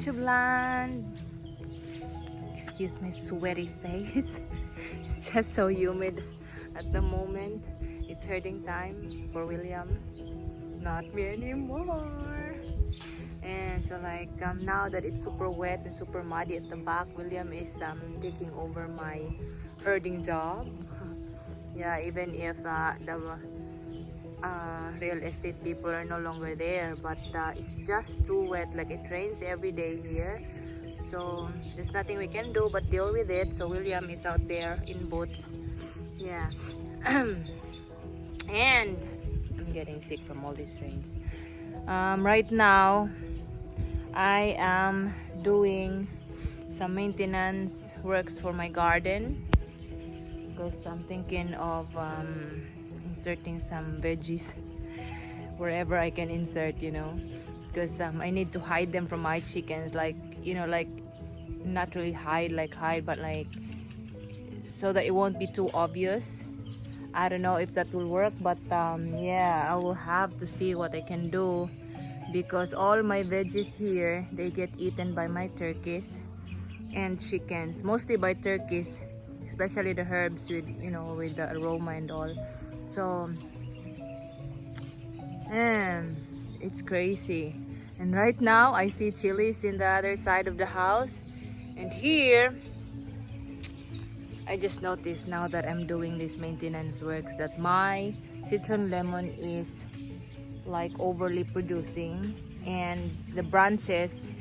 YouTube land. Excuse my sweaty face. It's just so humid at the moment. It's herding time for William, not me anymore. And so like now that it's super wet and super muddy at the back, William is taking over my herding job. Yeah, even if the real estate people are no longer there, but it's just too wet. Like it rains every day here, so there's nothing we can do but deal with it. So William is out there in boots. Yeah. And I'm getting sick from all these rains. Right now I am doing some maintenance works for my garden because I'm thinking of inserting some veggies wherever I can insert, you know, because I need to hide them from my chickens, like, you know, like not really hide but like so that it won't be too obvious. I don't know if that will work, but yeah, I will have to see what I can do, because all my veggies here, they get eaten by my turkeys and chickens, mostly by turkeys, especially the herbs with, you know, with the aroma and all. So it's crazy. And right now I see chilies in the other side of the house, and here I just noticed now that I'm doing this maintenance works that my citron lemon is like overly producing, and the branches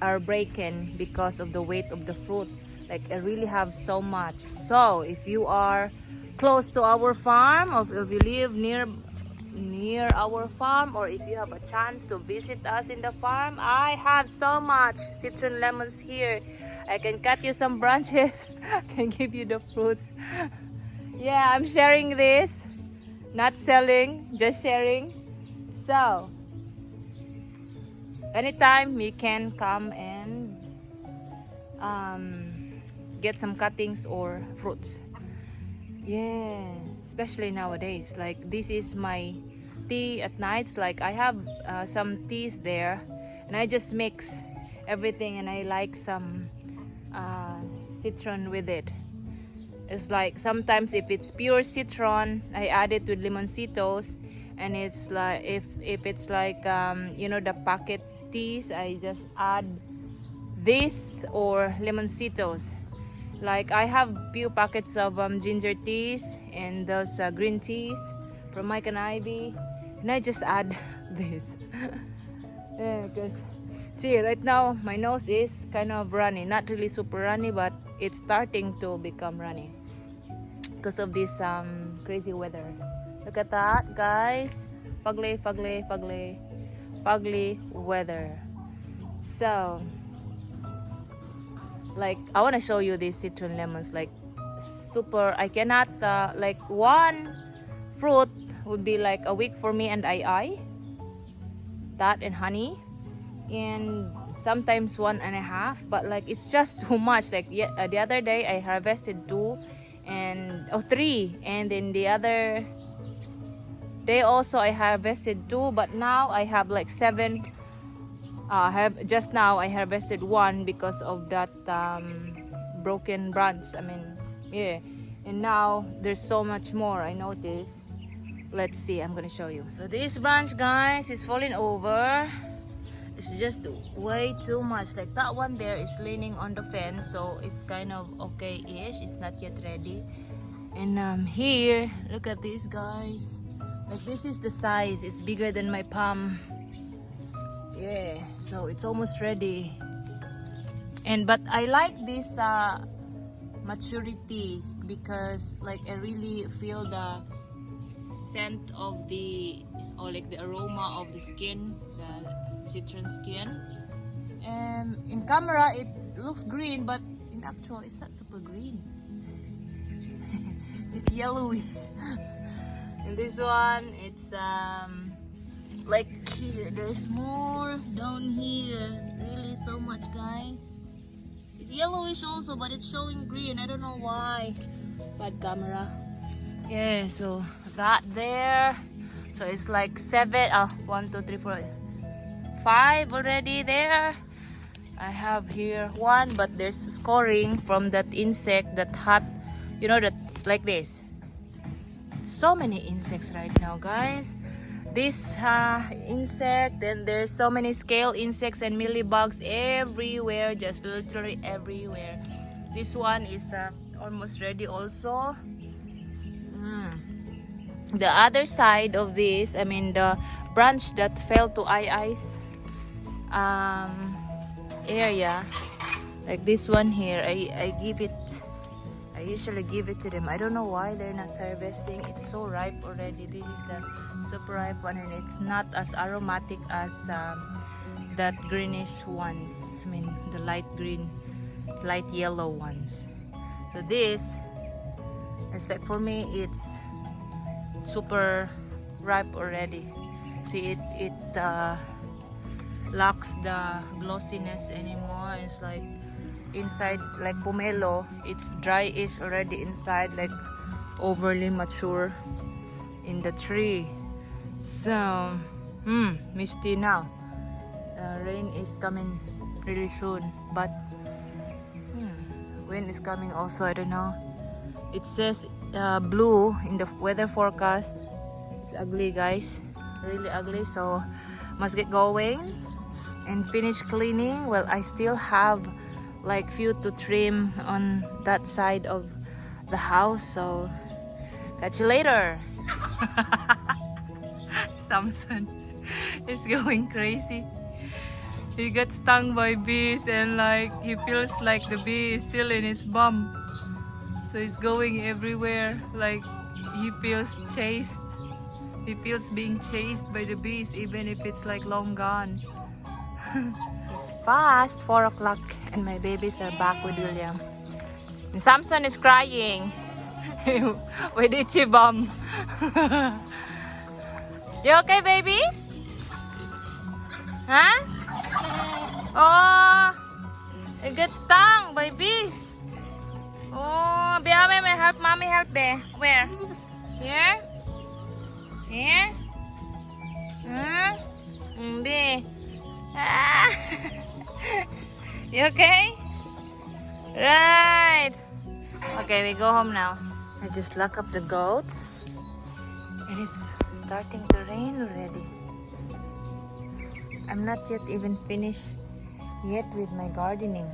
are breaking because of the weight of the fruit. Like I really have so much. So if you are close to our farm, or if you live near our farm, or if you have a chance to visit us in the farm, I have so much citron lemons here. I can cut you some branches. I can give you the fruits. Yeah, I'm sharing this, not selling, just sharing. So anytime you can come and get some cuttings or fruits. Yeah, especially nowadays. Like this is my tea at nights. Like I have some teas there, and I just mix everything, and I like some citron with it. It's like sometimes if it's pure citron, I add it with limoncitos, and it's like if it's like you know, the packet teas, I just add this or limoncitos. Like I have few packets of ginger teas and those green teas from Mike and Ivy, and I just add this. Yeah, because see, right now my nose is kind of runny, not really super runny, but it's starting to become runny because of this crazy weather. Look at that, guys. Fugly weather. So like I want to show you these citron lemons, like super. I cannot like one fruit would be like a week for me, and I that and honey, and sometimes 1.5, but like it's just too much. Like the other day I harvested 2 and 3, and then the other day also I harvested 2, but now I have like 7. Just now I harvested 1 because of that broken branch. I mean, yeah, and now there's so much more I noticed. Let's see, I'm gonna show you. So this branch, guys, is falling over. It's just way too much. Like that one there is leaning on the fence, so it's kind of okay-ish. It's not yet ready. And here, look at this, guys. Like this is the size. It's bigger than my palm. Yeah, so it's almost ready. But I like this maturity because like I really feel the scent of the, or like the aroma of the skin, the citron skin. And in camera it looks green, but in actual it's not super green. It's yellowish. And this one, it's like here, there's more down here. Really so much, guys. It's yellowish also, but it's showing green. I don't know why. Bad camera. Yeah, so that there. So it's like 7, 1, 2, 3, 4, 5 already there. I have here 1, but there's scoring from that insect, that hot, you know, that like this. So many insects right now, guys. This insect, and there's so many scale insects and mealybugs everywhere, just literally everywhere. This one is almost ready also. The other side of this, I mean the branch that fell to ice area, like this one here, I usually give it to them. I don't know why they're not harvesting. It's so ripe already. This is the super ripe one, and it's not as aromatic as that greenish ones. I mean the light green, light yellow ones. So this, it's like, for me, it's super ripe already. See, it lacks the glossiness anymore. It's like inside, like pomelo, it's dryish already inside, like overly mature in the tree. So misty now. Rain is coming really soon, but wind is coming also. I don't know. It says blue in the weather forecast. It's ugly, guys, really ugly. So must get going and finish cleaning. Well, I still have like few to trim on that side of the house, so catch you later. Samson is going crazy. He got stung by bees, and like he feels like the bee is still in his bum, so he's going everywhere. Like he feels chased. He feels being chased by the bees, even if it's like long gone. It's past 4 o'clock and my babies are back with William. And Samson is crying with itchy bum. You okay, baby? Huh? Oh, it gets stung by bees. Oh, Biame, may help, mommy help there. Where? Here? Here? Bee. Ah. You okay? Right. Okay, we go home now. I just lock up the goats, and it's starting to rain already. I'm not yet even finished yet with my gardening.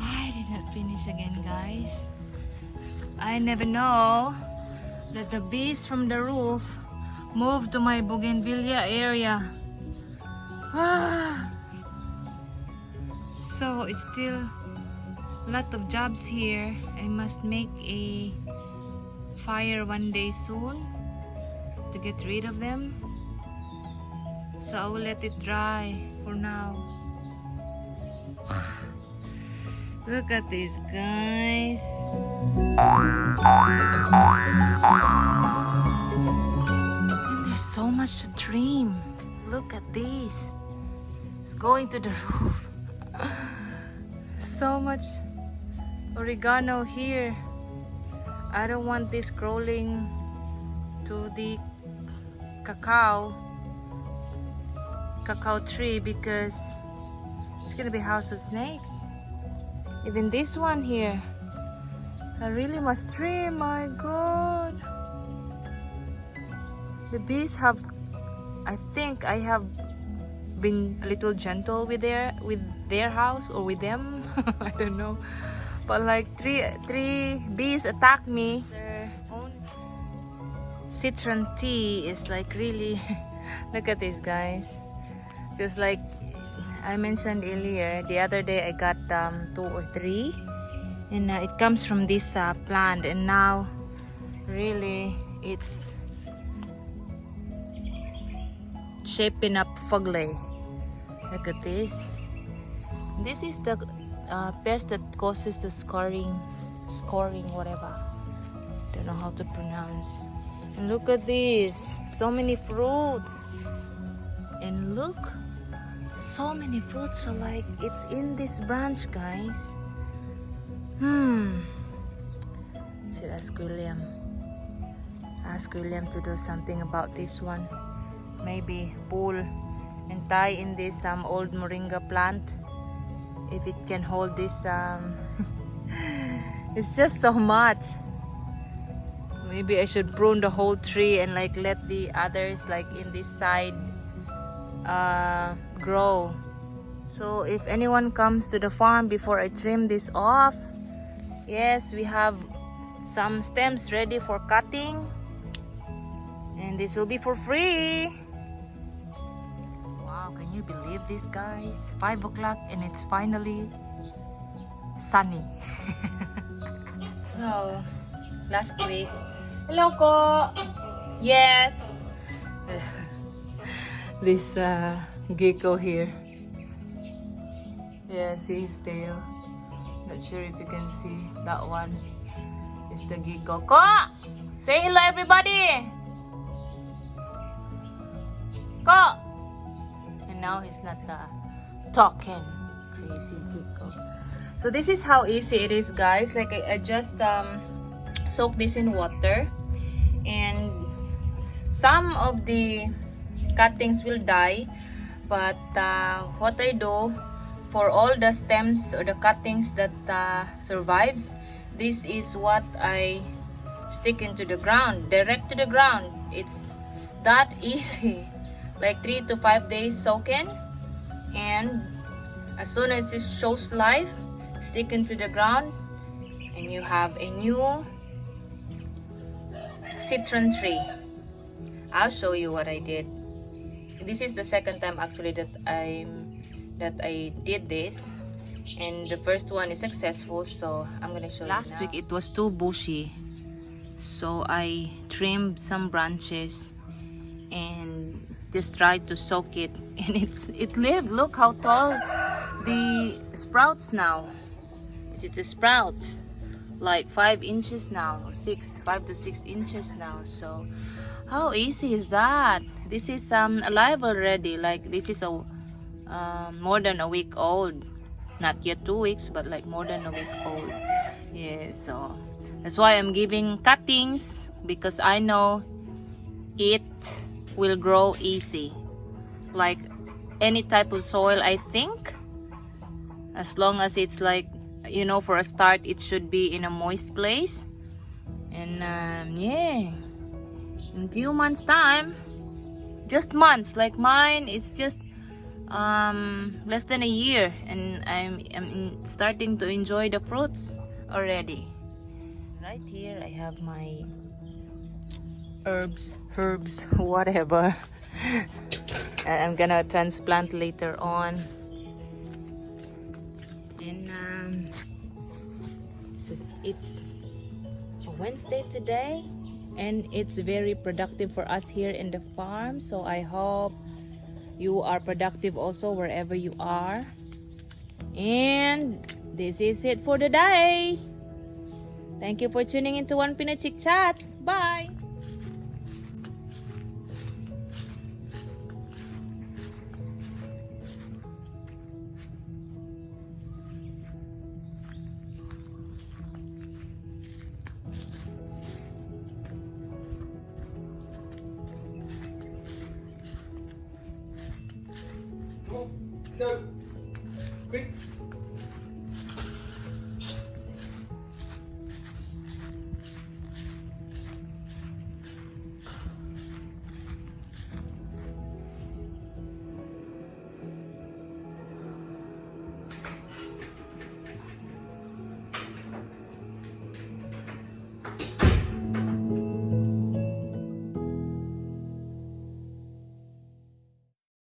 I did not finish again, guys. I never know that the bees from the roof moved to my bougainvillea area. So it's still a lot of jobs here. I must make a fire one day soon to get rid of them. So I will let it dry for now. Look at this, guys. And there's so much to trim. Look at this. It's going to the roof. So much oregano here. I don't want this crawling to the cacao tree, because it's gonna be house of snakes. Even this one here, I really must trim. My God, the bees have, I think I have been a little gentle with their house, or with them. I don't know, but like three bees attacked me. Their own Citron Tea is like really look at this, guys, because like I mentioned earlier, the other day I got 2 or 3, and it comes from this plant, and now really it's shaping up fugly. Look at this. This is the pest that causes the scoring, whatever. Don't know how to pronounce. And look at this. So many fruits. And look, so many fruits. So like it's in this branch, guys. Should ask William. Ask William to do something about this one. Maybe pull and tie in this old moringa plant. If it can hold this, it's just so much. Maybe I should prune the whole tree and like let the others like in this side grow. So if anyone comes to the farm before I trim this off, yes, we have some stems ready for cutting, and this will be for free. Wow, can you believe this, guys? 5 o'clock and it's finally sunny. So last week, hello ko, yes. This gecko here. Yeah, see his tail. Not sure if you can see that one. It's the gecko. Ko! Say hello, everybody! Ko! And now he's not talking. Crazy gecko. So this is how easy it is, guys. Like I just soak this in water, and some of the cuttings will die, but what I do for all the stems or the cuttings that survives, this is what I stick into the ground, direct to the ground. It's that easy, like 3 to 5 days soaking, and as soon as it shows life, stick into the ground, and you have a new citron tree. I'll show you what I did. This is the second time actually that I did this, and the first one is successful, so I'm gonna show you now. Last week it was too bushy, so I trimmed some branches and just tried to soak it, and it lived. Look how tall the sprouts now. It's a sprout like 5 inches now, 5 to 6 inches now. So how easy is that? This is alive already. Like this is a more than a week old. Not yet 2 weeks, but like more than a week old. Yeah, so that's why I'm giving cuttings, because I know it will grow easy. Like any type of soil, I think, as long as it's like, you know, for a start it should be in a moist place. And yeah, in few months time, just months, like mine, it's just less than a year, and I'm starting to enjoy the fruits already. Right here I have my herbs, whatever. I'm gonna transplant later on. And it's a Wednesday today, and it's very productive for us here in the farm. So I hope you are productive also wherever you are. And this is it for the day. Thank you for tuning into One Pinoy Chick Chats. Bye.